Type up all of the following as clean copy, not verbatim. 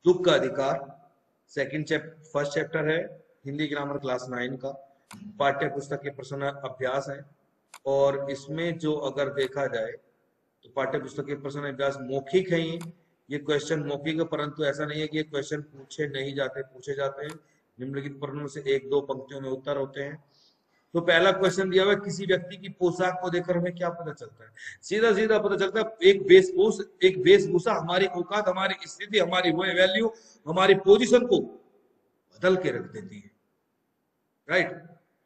दुख का अधिकार फर्स्ट चैप्टर है, हिंदी ग्रामर क्लास 9 का पाठ्य पुस्तक के प्रश्न अभ्यास है। और इसमें जो अगर देखा जाए तो पाठ्य पुस्तक के प्रश्न अभ्यास मौखिक है। ये क्वेश्चन मौखिक है, परंतु ऐसा नहीं है कि ये क्वेश्चन पूछे जाते हैं। निम्नलिखित प्रश्नों से एक दो पंक्तियों में उत्तर होते हैं। तो पहला क्वेश्चन दिया हुआ है, किसी व्यक्ति की पोशाक को देखकर हमें क्या पता चलता है? सीधा सीधा पता चलता है एक वेशभूषा हमारी औकात, हमारी स्थिति, हमारी वैल्यू, हमारी पोजीशन को बदल के रख देती है। राइट?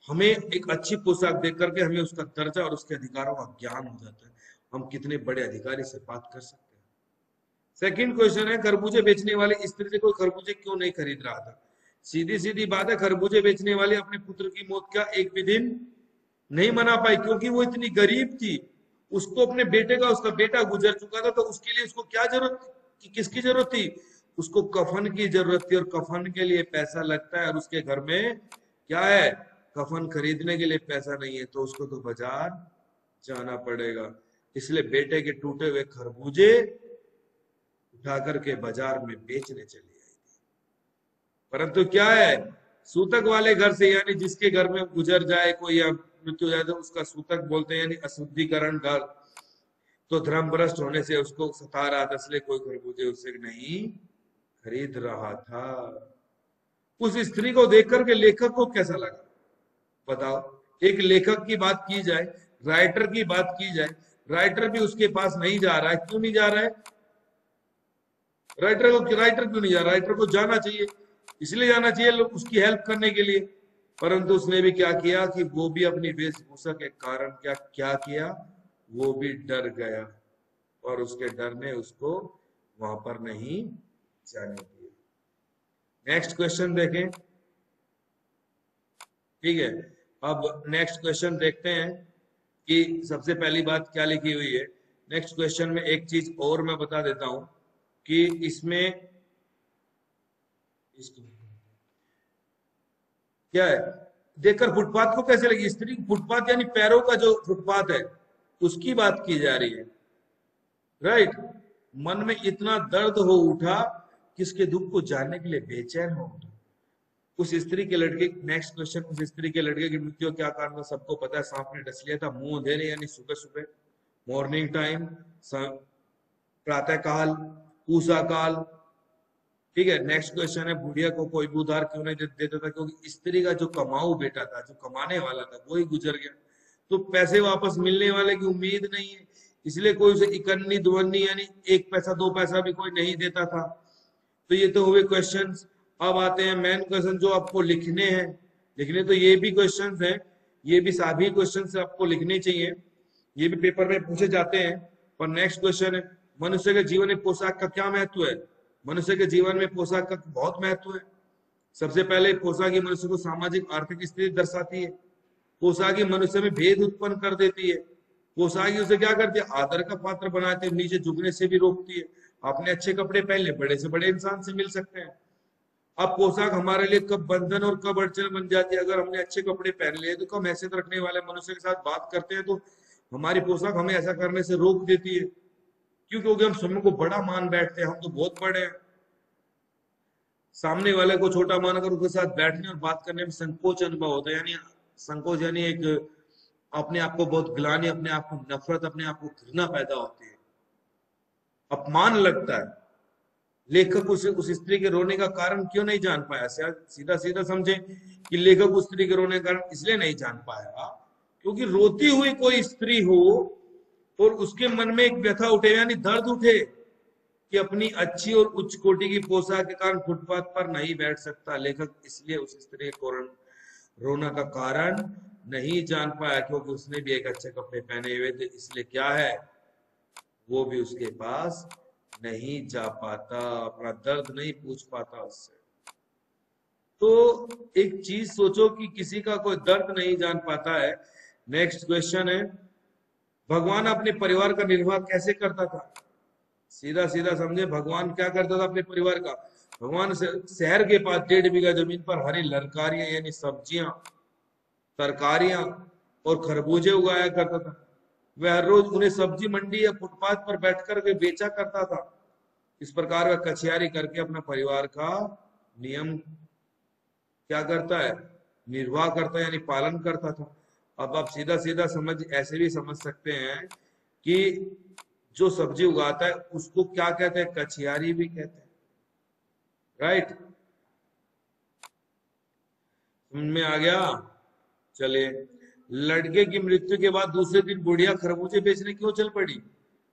हमें एक अच्छी पोशाक देख करके हमें उसका दर्जा और उसके अधिकारों का ज्ञान हो जाता है। हम कितने बड़े अधिकारी से बात कर सकते हैं। सेकंड क्वेश्चन है, खरबूजे बेचने वाली स्त्री से कोई खरबूजे क्यों नहीं खरीद रहा था? सीधी सीधी बात है, खरबूजे बेचने वाले अपने पुत्र की मौत का एक भी दिन नहीं मना पाई, क्योंकि वो इतनी गरीब थी। उसको अपने बेटे का, उसका बेटा गुजर चुका था, तो उसके लिए उसको क्या जरूरत, किसकी जरूरत थी? उसको कफन की जरूरत थी, और कफन के लिए पैसा लगता है, और उसके घर में क्या है? कफन खरीदने के लिए पैसा नहीं है, तो उसको तो बाजार जाना पड़ेगा। इसलिए बेटे के टूटे हुए खरबूजे उठा करके बाजार में बेचने चली आई थी। परंतु क्या है, सूतक वाले घर से, यानी जिसके घर में गुजर जाए कोई या मृत्यु हो जाए तो उसका सूतक बोलते हैं, यानी अशुद्धिकरण घर। तो धर्म भ्रष्ट होने से उसको सता रहा था, इसलिए कोई खरबूजे उससे नहीं खरीद रहा था। उस स्त्री को देख करके लेखक को कैसा लगा बताओ? एक लेखक की बात की जाए, राइटर की बात की जाए, राइटर भी उसके पास नहीं जा रहा है। क्यों नहीं जा रहा है? राइटर क्यों नहीं जा रहा? राइटर को जाना चाहिए, इसलिए जाना चाहिए उसकी हेल्प करने के लिए। परंतु उसने भी क्या किया कि वो भी अपनी वेशभूषा के कारण क्या क्या किया, वो भी डर गया, और उसके डर ने उसको वहां पर नहीं जाने दिया। नेक्स्ट क्वेश्चन देखें। ठीक है, अब नेक्स्ट क्वेश्चन देखते हैं कि सबसे पहली बात क्या लिखी हुई है। नेक्स्ट क्वेश्चन में एक चीज और मैं बता देता हूं कि इसमें क्या है, देखकर फुटपाथ को कैसे लगी स्त्री? फुटपाथ यानी पैरों का जो फुटपाथ है उसकी बात की जा रही है। राइट? मन में इतना दर्द हो उठा कि इसके दुख को जानने के लिए बेचैन हो उठा। उस स्त्री के लड़के, नेक्स्ट क्वेश्चन, उस स्त्री के लड़के की मृत्यु क्या कारण था? सबको पता है, सांप ने डस लिया था मुंह अंधेरे, यानी सुबह सुबह, मॉर्निंग टाइम, प्रातः काल, पूसा काल। ठीक है, नेक्स्ट क्वेश्चन है, बुढ़िया को कोई भी उधार क्यों नहीं देता था? क्योंकि स्त्री का जो कमाऊ बेटा था, जो कमाने वाला था, वही गुजर गया, तो पैसे वापस मिलने वाले की उम्मीद नहीं है, इसलिए कोई उसे इकन्नी दुवन्नी यानी एक पैसा दो पैसा भी कोई नहीं देता था। तो ये तो हुए क्वेश्चंस। अब आते हैं मेन क्वेश्चन जो आपको लिखने हैं। लिखने तो ये भी क्वेश्चंस हैं, ये भी सभी क्वेश्चंस आपको लिखने चाहिए, ये भी पेपर में पूछे जाते हैं। पर नेक्स्ट क्वेश्चन है, मनुष्य के जीवन में पोशाक का क्या महत्व है? मनुष्य के जीवन में पोशाक का बहुत महत्व है। सबसे पहले पोशाक ही मनुष्य को सामाजिक आर्थिक स्थिति दर्शाती है। पोशाक ही मनुष्य में भेद उत्पन्न कर देती है। पोशाक ही उसे क्या करती है? आदर का पात्र बनाती है, नीचे झुकने से भी रोकती है। आपने अच्छे कपड़े पहन ले, बड़े से बड़े इंसान से मिल सकते हैं। अब पोशाक हमारे लिए कब बंधन और कब अड़चन बन जाती है? अगर हमने अच्छे कपड़े पहन लिए तो कम हैसियत रखने वाले मनुष्य के साथ बात करते हैं तो हमारी पोशाक हमें ऐसा करने से रोक देती है। क्यों? क्योंकि हम स्वयं को बड़ा मान बैठते हैं, हम तो बहुत बड़े हैं। सामने वाले को छोटा मानकर उसके साथ बैठने और बात करने में संकोच अनुभव होता है, यानी संकोच यानी एक अपने आप को बहुत ग्लानि, अपने आप को नफरत, अपने आप को घृणा पैदा होती है, अपमान लगता है। लेखक उस स्त्री के रोने का कारण क्यों नहीं जान पाया? सीधा सीधा समझे कि लेखक उस स्त्री के रोने का कारण इसलिए नहीं जान पाया क्योंकि रोती हुई कोई स्त्री हो और उसके मन में एक व्यथा उठे, यानी दर्द उठे कि अपनी अच्छी और उच्च कोटि की पोशाक के कारण फुटपाथ पर नहीं बैठ सकता। लेखक इसलिए उस स्त्री को रोना का कारण नहीं जान पाया क्योंकि उसने भी एक अच्छे कपड़े पहने हुए थे, इसलिए क्या है, वो भी उसके पास नहीं जा पाता, अपना दर्द नहीं पूछ पाता उससे। तो एक चीज सोचो कि किसी का कोई दर्द नहीं जान पाता है। नेक्स्ट क्वेश्चन है, भगवान अपने परिवार का निर्वाह कैसे करता था? सीधा सीधा समझे, भगवान क्या करता था अपने परिवार का? भगवान शहर के पास 1.5 बीघा जमीन पर हरी लरकारियां यानी सब्जियां, तरकारियां और खरबूजे उगाया करता था। वह हर रोज उन्हें सब्जी मंडी या फुटपाथ पर बैठकर के बेचा करता था। इस प्रकार वह कछियारी करके अपने परिवार का नियम क्या करता है, निर्वाह करता है, यानी पालन करता था। अब आप सीधा सीधा समझ ऐसे भी समझ सकते हैं कि जो सब्जी उगाता है उसको क्या कहते हैं, कछियारी भी कहते हैं। राइट, समझ में आ गया। चलिए, लड़के की मृत्यु के बाद दूसरे दिन बुढ़िया खरबूजे बेचने क्यों चल पड़ी?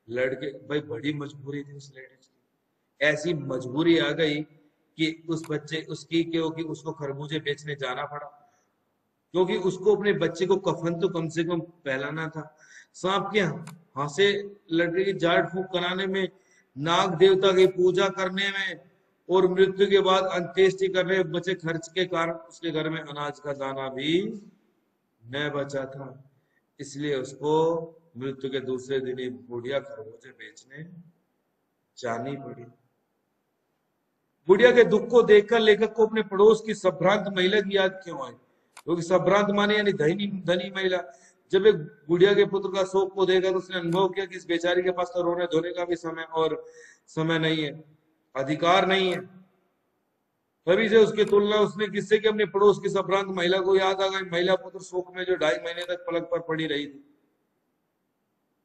लड़के, भाई बड़ी मजबूरी थी उस लेडीज की, ऐसी मजबूरी आ गई कि उस बच्चे उसकी क्योंकि उसको खरबूजे बेचने जाना पड़ा, क्योंकि उसको अपने बच्चे को कफन तो कम से कम पहनाना था। सांप के हाथ से लड़के की झाड़ फूंक कराने में, नाग देवता की पूजा करने में और मृत्यु के बाद अंत्येष्टि करने में बचे खर्च के कारण उसके घर में अनाज का दाना भी न बचा था। इसलिए उसको मृत्यु के दूसरे दिन ही बुढ़िया खरबूजे बेचने जानी पड़ी। बुढ़िया के दुख को देखकर लेखक को अपने पड़ोस की संभ्रांत महिला की याद क्यों आई? क्योंकि संभ्रांत माने यानी धनी धनी महिला। जब एक बुढ़िया के पुत्र का शोक को देखा तो उसने अनुभव किया कि इस बेचारी के पास तो रोने धोने का भी समय नहीं है, अधिकार नहीं है। तभी से उसकी तुलना उसने किससे की? अपने पड़ोस की संभ्रांत महिला को याद आ गई। महिला पुत्र शोक में जो 2.5 महीने तक पलंग पर पड़ी रही थी।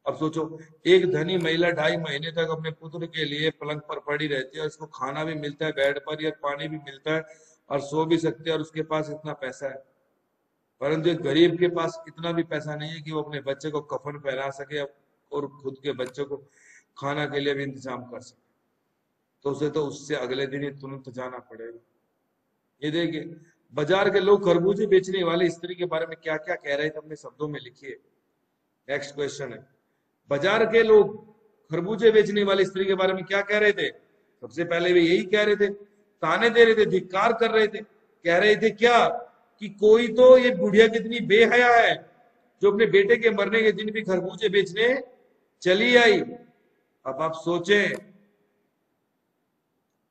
अब सोचो, एक धनी महिला 2.5 महीने तक अपने पुत्र के लिए पलंग पर पड़ी रहती है, और इसको खाना भी मिलता है बेड पर, या पानी भी मिलता है, और सो भी सकते हैं, और उसके पास इतना पैसा है। परंतु एक गरीब के पास इतना भी पैसा नहीं है कि वो अपने बच्चे को कफन पहना सके और खुद के बच्चे को खाना के लिए भी इंतजाम कर सके। तो उसे तो उससे अगले दिन ही तुरंत जाना पड़ेगा। ये देखिए, बाजार के लोग खरबूजे बेचने वाली स्त्री के बारे में क्या क्या कह रहे थे, अपने शब्दों में लिखिए। नेक्स्ट क्वेश्चन है, बाजार के लोग खरबूजे बेचने वाली स्त्री के बारे में क्या कह रहे थे? सबसे पहले वे यही कह रहे थे, ताने दे रहे थे, धिक्कार कर रहे थे। कह रहे थे क्या कि कोई तो, ये बुढ़िया कितनी बेहया है जो अपने बेटे के मरने के दिन भी खरबूजे बेचने चली आई। अब आप सोचें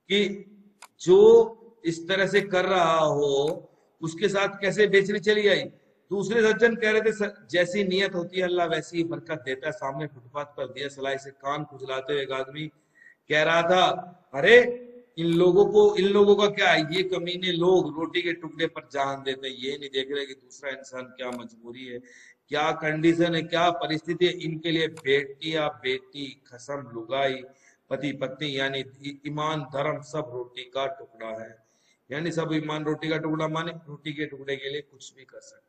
कि जो इस तरह से कर रहा हो उसके साथ कैसे बेचने चली आई। दूसरे सज्जन कह रहे थे, जैसी नियत होती है अल्लाह वैसी ही बरकत देता है। सामने फुटपाथ पर दिया सलाई से कान खुजलाते हुए एक आदमी कह रहा था, अरे इन लोगों का क्या है, ये कमीने लोग रोटी के टुकड़े पर जान देते, ये नहीं देख रहे कि दूसरा इंसान क्या मजबूरी है, क्या कंडीशन है, क्या परिस्थिति है। इनके लिए बेटी या बेटी, खसम लुगाई, पति पत्नी, यानी ईमान धर्म सब रोटी का टुकड़ा है। यानी सब ईमान रोटी का टुकड़ा माने रोटी के टुकड़े के लिए कुछ भी कर सकते।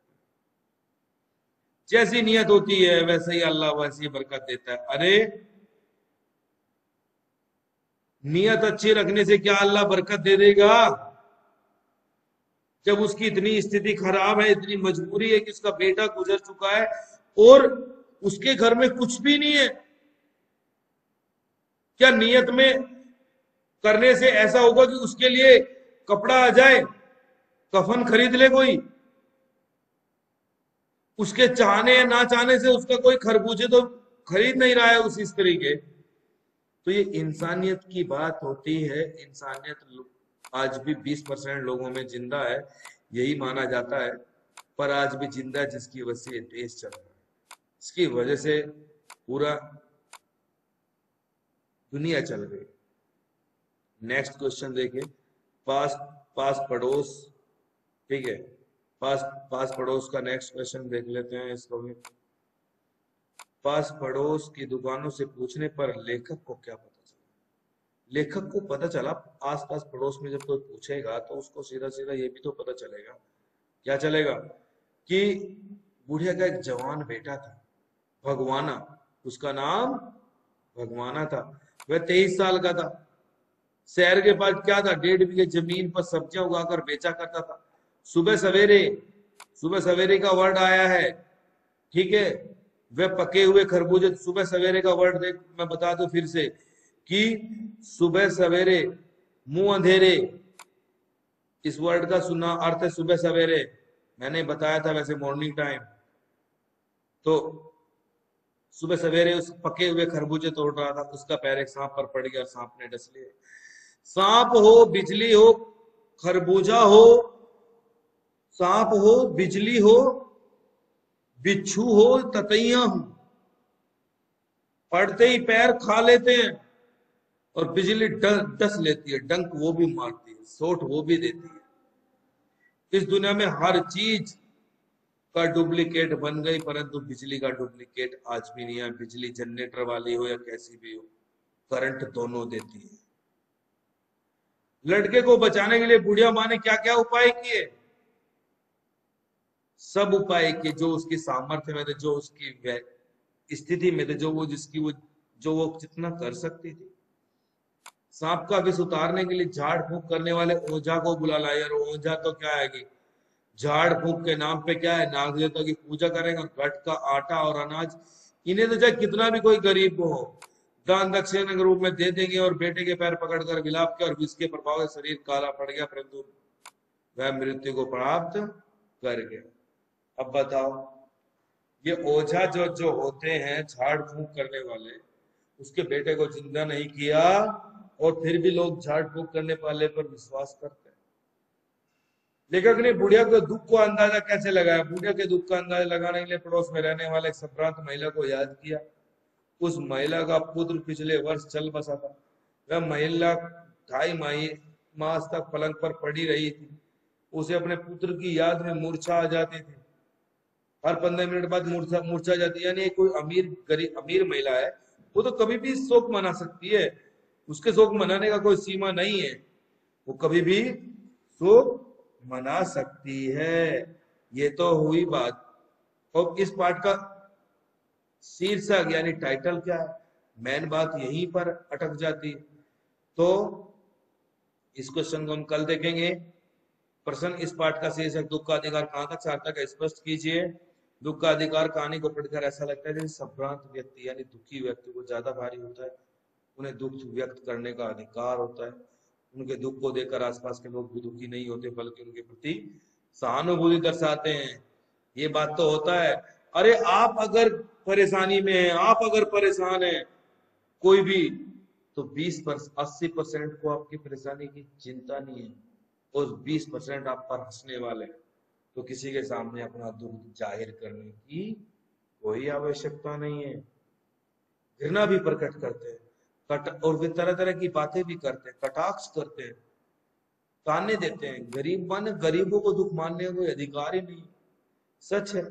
जैसी नियत होती है वैसे ही अल्लाह वैसी बरकत देता है। अरे नियत अच्छी रखने से क्या अल्लाह बरकत दे देगा? जब उसकी इतनी स्थिति खराब है, इतनी मजबूरी है कि उसका बेटा गुजर चुका है और उसके घर में कुछ भी नहीं है, क्या नियत में करने से ऐसा होगा कि उसके लिए कपड़ा आ जाए, कफन खरीद ले कोई? उसके चाहने या ना चाहने से उसका कोई खरबूजे तो खरीद नहीं रहा है उस स्त्री के। तो ये इंसानियत की बात होती है। इंसानियत आज भी 20% लोगों में जिंदा है, यही माना जाता है, पर आज भी जिंदा है जिसकी वजह से देश चल रहा है, इसकी वजह से पूरा दुनिया चल रही। नेक्स्ट क्वेश्चन देखिए, पास पास पड़ोस, ठीक है, पास पास पड़ोस का नेक्स्ट क्वेश्चन देख लेते हैं इसको भी। पास पड़ोस की दुकानों से पूछने पर लेखक को क्या पता चला? लेखक को पता चला, आस पास पड़ोस में जब कोई पूछेगा तो उसको सीधा सीधा ये भी तो पता चलेगा, क्या चलेगा, कि बुढ़िया का एक जवान बेटा था, भगवाना, उसका नाम भगवाना था। वह 23 साल का था। शहर के पास क्या था, 1.5 बीघे जमीन पर सब्जियां उगाकर बेचा करता था। सुबह सवेरे का वर्ड आया है, ठीक है। वे पके हुए खरबूजे, सुबह सवेरे का वर्ड देख, मैं बता दूं फिर से कि सुबह सवेरे, मुंह अंधेरे, इस वर्ड का सुना अर्थ है सुबह सवेरे। मैंने बताया था वैसे मॉर्निंग टाइम। तो सुबह सवेरे उस पके हुए खरबूजे तोड़ रहा था, उसका पैर एक सांप पर पड़ गया, सांप ने डस लिया। सांप हो, बिजली हो, खरबूजा हो, सांप हो, बिजली हो, बिच्छू हो, ततैया हो, पड़ते ही पैर खा लेते हैं। और बिजली डस लेती है, डंक वो भी मारती है, सोट वो भी देती है। इस दुनिया में हर चीज का डुप्लीकेट बन गई, परंतु बिजली का डुप्लीकेट आज भी नहीं है। बिजली जनरेटर वाली हो या कैसी भी हो, करंट दोनों देती है। लड़के को बचाने के लिए बुढ़िया माँ ने क्या क्या उपाय किए? सब उपाय किए जो उसकी सामर्थ्य में थे, जो उसकी स्थिति में थे, जो वो जितना कर सकती थी। सांप का विष उतारने के लिए झाड़ फूंक करने वाले ओझा को बुला लाया, और ओझा तो क्या है कि झाड़ फूंक के नाम पे क्या है, नाग देवता की पूजा करेंगे, घट का आटा और अनाज इन्हें तो चाहे कितना भी कोई गरीब हो दान दक्षिणा के रूप में दे देंगे, और बेटे के पैर पकड़कर विलाप किया और विष के प्रभाव से शरीर काला पड़ गया, परंतु वह मृत्यु को प्राप्त कर गया। अब बताओ, ये ओझा जो होते हैं झाड़ फूंक करने वाले, उसके बेटे को जिंदा नहीं किया, और फिर भी लोग झाड़ फूंक करने वाले पर विश्वास करते हैं। लेखक ने बुढ़िया के दुख को अंदाजा कैसे लगाया? बुढ़िया के दुख का अंदाजा लगाने के लिए पड़ोस में रहने वाले एक संभ्रांत महिला को याद किया। उस महिला का पुत्र पिछले वर्ष चल बसा था। वह महिला 2.5 मास तक पलंग पर पड़ी रही थी। उसे अपने पुत्र की याद में मूर्छा आ जाती थी। हर 15 मिनट बाद मूर्छा जाती है। यानी कोई अमीर महिला है, वो तो कभी भी शोक मना सकती है, उसके शोक मनाने का कोई सीमा नहीं है, वो कभी भी शोक मना सकती है। ये तो हुई बात। और इस पाठ का शीर्षक यानी टाइटल क्या है? मेन बात यहीं पर अटक जाती है। तो इस क्वेश्चन को हम कल देखेंगे। प्रश्न, इस पाठ का शीर्षक दुख का अधिकार कहां तक सार्थक है, स्पष्ट कीजिए। दुख का अधिकार कहानी को पढ़कर ऐसा लगता है जैसे संभ्रांत व्यक्ति यानी दुखी व्यक्ति को ज्यादा भारी होता है, उन्हें दुख व्यक्त करने का अधिकार होता है। उनके दुख को देखकर आसपास के लोग भी दुखी नहीं होते, बल्कि उनके प्रति सहानुभूति दर्शाते हैं। ये बात तो होता है। अरे आप अगर परेशानी में हैं, आप अगर परेशान हैं कोई भी, तो 80% को आपकी परेशानी की चिंता नहीं है, और 20% आप पर हंसने वाले हैं। तो किसी के सामने अपना दुख जाहिर करने की कोई आवश्यकता नहीं है। घृणा भी प्रकट करते हैं, और वे तरह तरह की बातें भी करते हैं, कटाक्ष करते हैं, ताने देते हैं। गरीबों को दुख मानने का कोई अधिकार ही नहीं। सच है,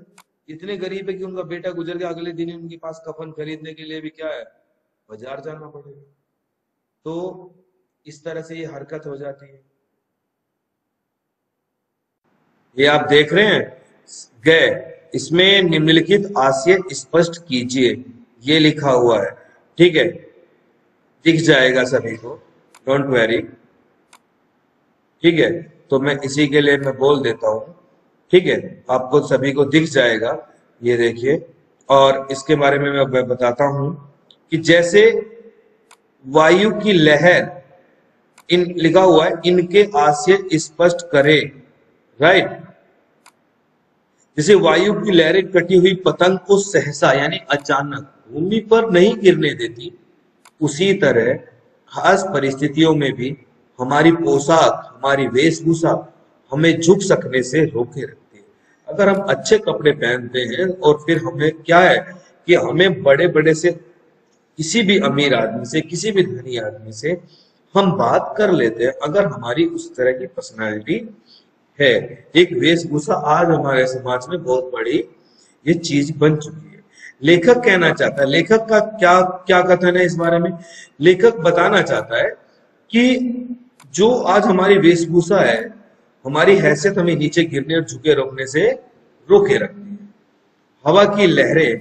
इतने गरीब है कि उनका बेटा गुजर गया, अगले दिन उनके पास कफन खरीदने के लिए भी क्या है, बाजार जाना पड़ेगा। तो इस तरह से ये हरकत हो जाती है। ये आप देख रहे हैं गए, इसमें निम्नलिखित आशय स्पष्ट कीजिए, ये लिखा हुआ है। ठीक है, दिख जाएगा सभी को, डोंट वेरी। ठीक है, तो मैं इसी के लिए मैं बोल देता हूं। ठीक है, आपको सभी को दिख जाएगा, ये देखिए। और इसके बारे में मैं बताता हूं कि जैसे वायु की लहर, इन लिखा हुआ है, इनके आशय स्पष्ट करे, राइट। जैसे वायु की लहरें कटी हुई पतंग को सहसा यानी अचानक भूमि पर नहीं गिरने देती, उसी तरह खास परिस्थितियों में भी हमारी पोशाक, हमारी वेशभूषा हमें झुक सकने से रोके रखती है। अगर हम अच्छे कपड़े पहनते हैं और फिर हमें क्या है कि हमें बड़े बड़े से, किसी भी अमीर आदमी से, किसी भी धनी आदमी से हम बात कर लेते हैं, अगर हमारी उस तरह की पर्सनालिटी है। एक वेशभूषा आज हमारे समाज में बहुत बड़ी ये चीज बन चुकी है। लेखक कहना चाहता है, लेखक का क्या क्या कथन है इस बारे में? लेखक बताना चाहता है कि जो आज हमारी वेशभूषा है, हमारी हैसियत हमें नीचे गिरने और झुके रोकने से रोके रखती है। हवा की लहरें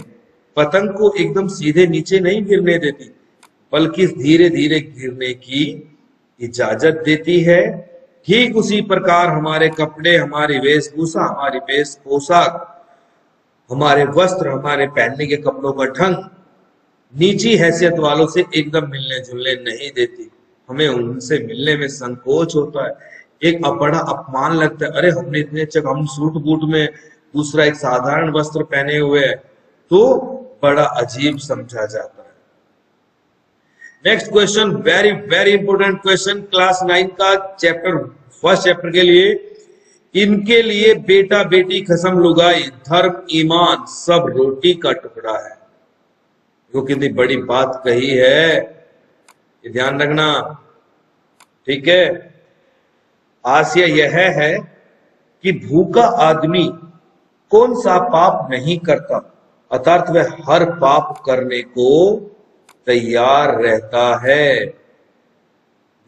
पतंग को एकदम सीधे नीचे नहीं गिरने देती, बल्कि धीरे धीरे गिरने की इजाजत देती है। ठीक उसी प्रकार हमारे कपड़े, हमारी वेशभूषा, हमारी वेश पोशाक, हमारे वस्त्र, हमारे पहनने के कपड़ों का ढंग नीची हैसियत वालों से एकदम मिलने जुलने नहीं देती। हमें उनसे मिलने में संकोच होता है, एक बड़ा अपमान लगता है। अरे हमने इतने अच्छे, हम सूट बूट में, दूसरा एक साधारण वस्त्र पहने हुए है, तो बड़ा अजीब समझा जाता है। Next question, very very important question, class 9 का फर्स्ट चैप्टर के लिए। इनके लिए बेटा बेटी कसम लुगाई, धर्म ईमान सब रोटी का टुकड़ा है। वो कितनी बड़ी बात कही है, ये ध्यान रखना, ठीक है। आशय यह है कि भूखा आदमी कौन सा पाप नहीं करता, अर्थात वह हर पाप करने को तैयार रहता है।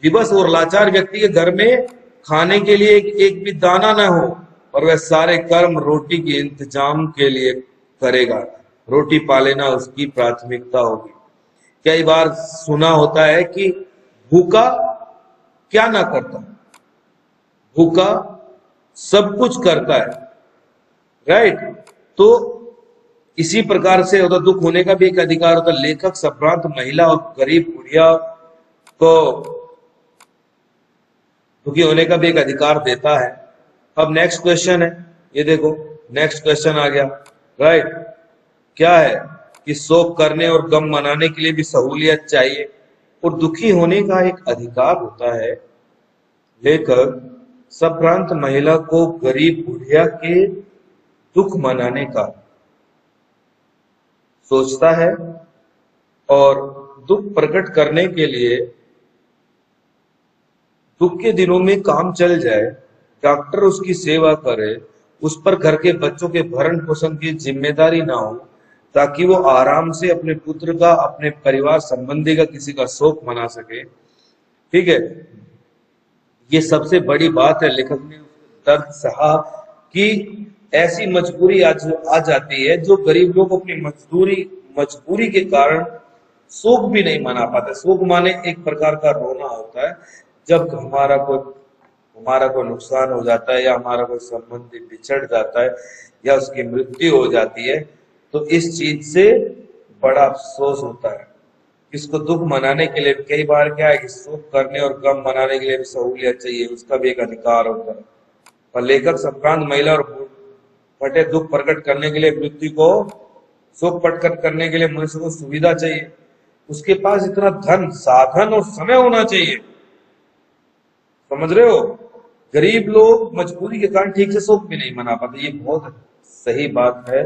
विवश और लाचार व्यक्ति के घर में खाने के लिए एक भी दाना न हो और वह सारे कर्म रोटी के इंतजाम के लिए करेगा, रोटी पा लेना उसकी प्राथमिकता होगी। कई बार सुना होता है कि भूखा क्या ना करता, भूखा सब कुछ करता है, राइट। तो इसी प्रकार से होता, दुख होने का भी एक अधिकार होता। लेखक संभ्रांत महिला और गरीब बुढ़िया को दुखी होने का भी एक अधिकार देता है। अब नेक्स्ट क्वेश्चन है, ये देखो नेक्स्ट क्वेश्चन आ गया, राइट। क्या है कि शोक करने और गम मनाने के लिए भी सहूलियत चाहिए और दुखी होने का एक अधिकार होता है। लेखक संभ्रांत महिला को गरीब बुढ़िया के दुख मनाने का सोचता है और दुख प्रकट करने के लिए दुख के दिनों में काम चल जाए, डॉक्टर उसकी सेवा करे, उस पर घर के बच्चों के भरण पोषण की जिम्मेदारी ना हो, ताकि वो आराम से अपने पुत्र का, अपने परिवार संबंधी का, किसी का शोक मना सके, ठीक है। ये सबसे बड़ी बात है। लेखक ने दर्द सहा कि ऐसी मजबूरी आ जाती है जो गरीब लोग अपनी मजबूरी के कारण शोक भी नहीं मना पाते। शोक माने एक प्रकार का रोना होता है, जब हमारा कोई नुकसान हो जाता है या हमारा कोई संबंधी बिछड़ जाता है या उसकी मृत्यु हो जाती है, तो इस चीज से बड़ा अफसोस होता है। इसको दुख मनाने के लिए कई बार क्या है कि शोक करने और गम मनाने के लिए भी सहूलियत चाहिए, उसका भी एक अधिकार होता है। और लेखक संभ्रांत महिला और फटे दुख प्रकट करने के लिए, मृत्यु को शोक प्रकट करने के लिए मनुष्य को सुविधा चाहिए, उसके पास इतना धन, साधन और समय होना चाहिए। समझ रहे हो? गरीब लोग मजबूरी के कारण ठीक से शोक भी नहीं मना पाते। ये बहुत सही बात है।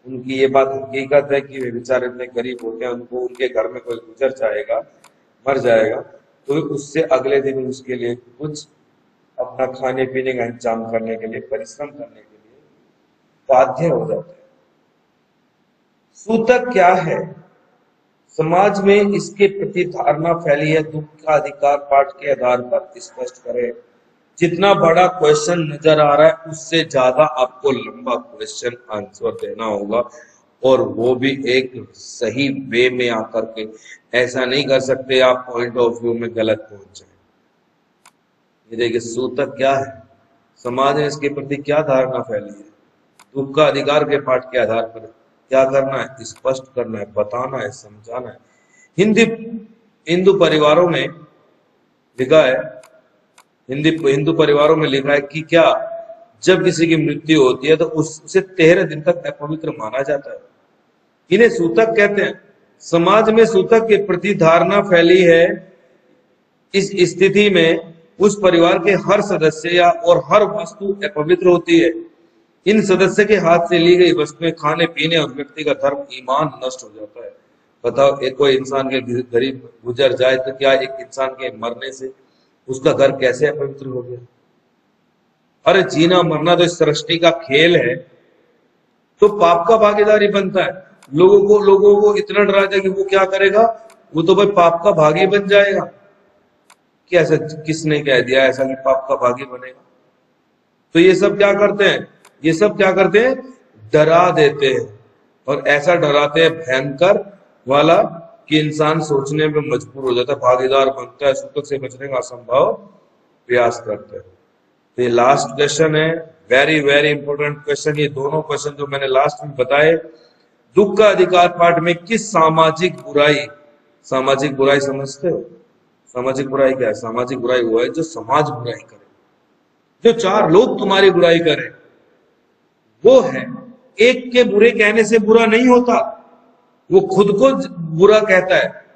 उनकी ये बात हकीकत है कि वे बेचारे इतने गरीब होते हैं, उनको उनके घर में कोई गुजर जाएगा, मर जाएगा, तो उससे अगले दिन उसके लिए कुछ अपना खाने पीने का इंतजाम करने के लिए, परिश्रम करने के लिए बाध्य हो जाते हैं। सूतक क्या है? समाज में इसके प्रति धारणा फैली है। दुख का अधिकार पाठ के आधार पर स्पष्ट करें। जितना बड़ा क्वेश्चन नजर आ रहा है उससे ज्यादा आपको लंबा क्वेश्चन आंसर देना होगा, और वो भी एक सही वे में आकर के। ऐसा नहीं कर सकते आप पॉइंट ऑफ व्यू में गलत पहुंच जाए। ये देखिए, सूतक क्या है, समाज में इसके प्रति क्या धारणा फैली है। दुख का अधिकार के पाठ के आधार पर क्या करना है, स्पष्ट करना है, बताना है, समझाना है। हिंदू परिवारों में लिखा है, हिंदू परिवारों में लिखा है कि क्या जब किसी की मृत्यु होती है तो उसे 13 दिन तक अपवित्र माना जाता है। इन्हें सूतक कहते हैं। समाज में सूतक के प्रति धारणा फैली है। इस स्थिति में उस परिवार के हर सदस्य या और हर वस्तु अपवित्र होती है। इन सदस्य के हाथ से ली गई वस्तुएं, खाने पीने और व्यक्ति का धर्म ईमान नष्ट हो जाता है। बताओ, एक कोई इंसान के गरीब गुजर जाए तो क्या एक इंसान के मरने से उसका घर कैसे अपवित्र हो गया? अरे जीना मरना तो इस सृष्टि का खेल है, तो पाप का भागीदारी बनता है। लोगों को इतना डरा जाए कि वो क्या करेगा, वो तो भाई पाप का भागी बन जाएगा। क्या ऐसा किसने कह दिया ऐसा कि पाप का भागी बनेगा? तो ये सब क्या करते हैं, डरा देते हैं, और ऐसा डराते हैं भयंकर वाला कि इंसान सोचने में मजबूर हो जाता है, भागीदार बनता है, सूतक से बचने का असंभव प्रयास करते हैं। तो ये लास्ट क्वेश्चन है, वेरी वेरी इंपॉर्टेंट क्वेश्चन। ये दोनों क्वेश्चन जो मैंने लास्ट में बताए, दुख का अधिकार पाठ में किस सामाजिक बुराई समझते हो? सामाजिक बुराई क्या है? सामाजिक बुराई वो है जो समाज बुराई करे, जो 4 लोग तुम्हारी बुराई करें, वो है। एक के बुरे कहने से बुरा नहीं होता, वो खुद को बुरा कहता है।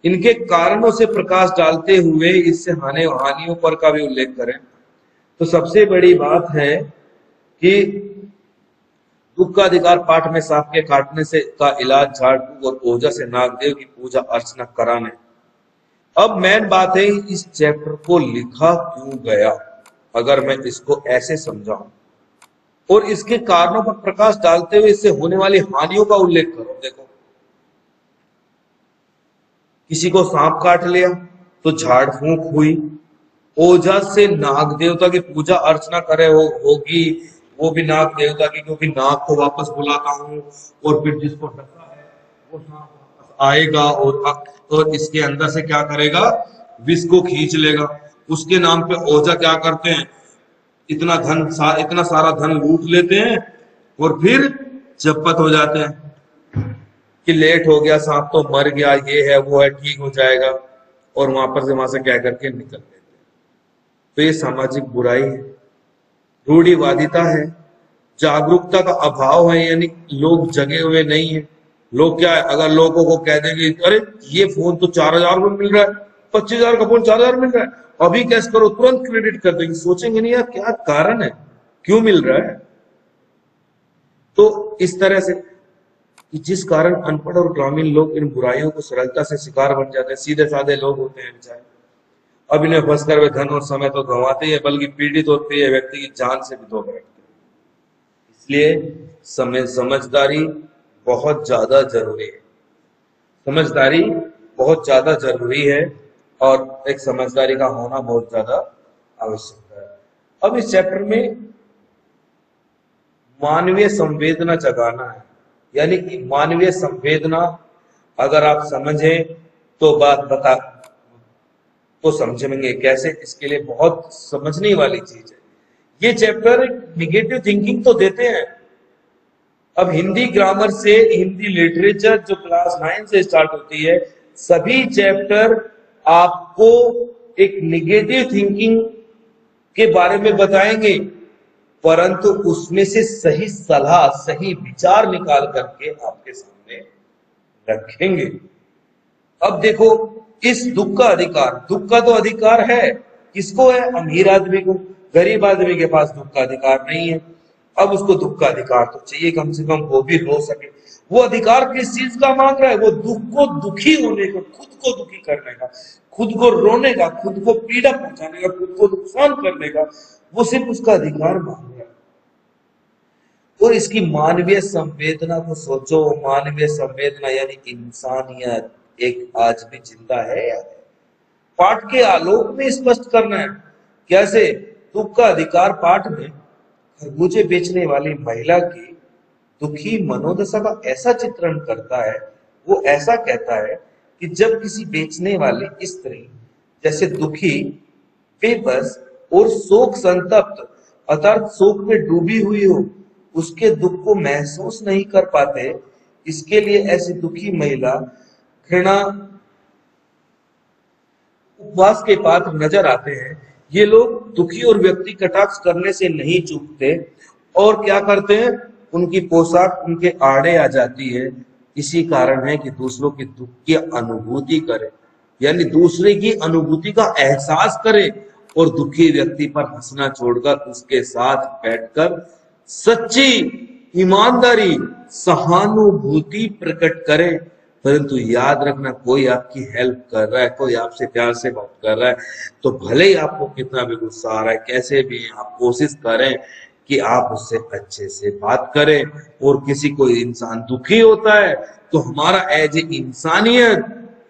इनके कारणों से प्रकाश डालते हुए इससे हानियों पर का भी उल्लेख करें तो सबसे बड़ी बात है कि दुख का अधिकार पाठ में सांप के काटने से का इलाज झाड़ फूक और ओझा से नागदेव की पूजा अर्चना कराने। अब मेन बात है इस चैप्टर को लिखा क्यों गया, अगर मैं इसको ऐसे समझाऊं और इसके कारणों पर प्रकाश डालते हुए इससे होने वाली हानियों का उल्लेख करो। देखो, किसी को सांप काट लिया तो झाड़ फूंक हुई, ओझा से नाग देवता की पूजा अर्चना करे होगी, वो भी नाग देवता की, क्योंकि नाग को वापस बुलाता हूं और फिर जिसको डसा है वो सांप वापस आएगा और इसके अंदर से क्या करेगा, विष को खींच लेगा। उसके नाम पे ओझा क्या करते हैं, इतना सारा धन लूट लेते हैं और फिर जपत हो जाते हैं कि लेट हो गया, सांप तो मर गया, ये है वो है, ठीक हो जाएगा, और वहां से क्या करके निकल लेते हैं। तो ये सामाजिक बुराई है, रूढ़िवादिता है, जागरूकता का अभाव है, यानी लोग जगे हुए नहीं है। लोग क्या है, अगर लोगों को कह देंगे अरे ये फोन तो 4,000 में मिल रहा है, 25,000 का फोन 4,000 मिल रहा है, अभी कैश करो, तुरंत क्रेडिट कर देंगे। सोचेंगे नहीं यार क्या कारण है, क्यों मिल रहा है। तो इस तरह से कि जिस कारण अनपढ़ और ग्रामीण लोग इन बुराइयों को सरलता से शिकार बन जाते हैं, सीधे साधे लोग होते हैं बेचारे। अब इन्हें फंसकर वे धन और समय तो गंवाते ही है, बल्कि पीड़ित होते हैं, व्यक्ति की जान से भी धो बैठते हैं। इसलिए समझदारी बहुत ज्यादा जरूरी है, समझदारी बहुत ज्यादा जरूरी है और एक समझदारी का होना बहुत ज्यादा आवश्यक है। अब इस चैप्टर में मानवीय संवेदना जगाना है, यानी कि मानवीय संवेदना अगर आप समझें तो तो समझेंगे कैसे, इसके लिए बहुत समझने वाली चीज है। ये चैप्टर निगेटिव थिंकिंग तो देते हैं। अब हिंदी ग्रामर से हिंदी लिटरेचर जो क्लास 9 से स्टार्ट होती है, सभी चैप्टर आपको एक निगेटिव थिंकिंग के बारे में बताएंगे, परंतु उसमें से सही सलाह, सही विचार निकाल करके आपके सामने रखेंगे। अब देखो, इस दुख का अधिकार, दुख का तो अधिकार है, किसको है, अमीर आदमी को। गरीब आदमी के पास दुख का अधिकार नहीं है। अब उसको दुख का अधिकार तो चाहिए, कम से कम वो भी रो सके। वो अधिकार किस चीज का मांग रहा है, वो दुख को दुखी होने का, खुद को दुखी करने का, खुद को रोने का, खुद को पीड़ा पहुंचाने का, खुद को नुकसान करने का, वो सिर्फ उसका अधिकार मांग रहा है। और इसकी मानवीय संवेदना को सोचो, मानवीय संवेदना यानी इंसानियत एक आज भी जिंदा है या है। पाठ के आलोक में स्पष्ट करना है। कैसे, दुख का अधिकार पाठ में खरबूजे बेचने वाली महिला की दुखी मनोदशा का ऐसा चित्रण करता है। वो ऐसा कहता है कि जब किसी बेचने वाली स्त्री जैसे दुखी, बेबस और शोक संतप्त अर्थात शोक में डूबी हुई हो, उसके दुख को महसूस नहीं कर पाते, इसके लिए ऐसी दुखी महिला घृणा उपवास के पात्र नजर आते हैं। ये लोग दुखी और व्यक्ति कटाक्ष करने से नहीं चूकते और क्या करते हैं, उनकी पोशाक उनके आड़े आ जाती है। इसी कारण है कि दूसरों के दुख की अनुभूति करे, यानी दूसरे की अनुभूति का एहसास करे और दुखी व्यक्ति पर हंसना छोड़कर उसके साथ बैठकर सच्ची ईमानदारी सहानुभूति प्रकट करे। परंतु याद रखना, कोई आपकी हेल्प कर रहा है, कोई आपसे प्यार से बात कर रहा है, तो भले ही आपको कितना भी गुस्सा आ रहा है, कैसे भी आप कोशिश करें कि आप उससे अच्छे से बात करें। और किसी कोई इंसान दुखी होता है तो हमारा एज ए इंसानियत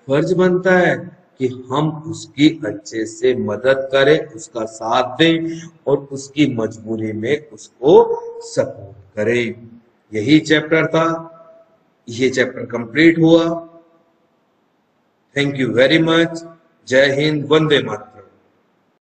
फर्ज बनता है कि हम उसकी अच्छे से मदद करें, उसका साथ दें और उसकी मजबूरी में उसको सपोर्ट करें। यही चैप्टर था, ये चैप्टर कंप्लीट हुआ। Thank you very much. जय हिंद, वंदे मातरम।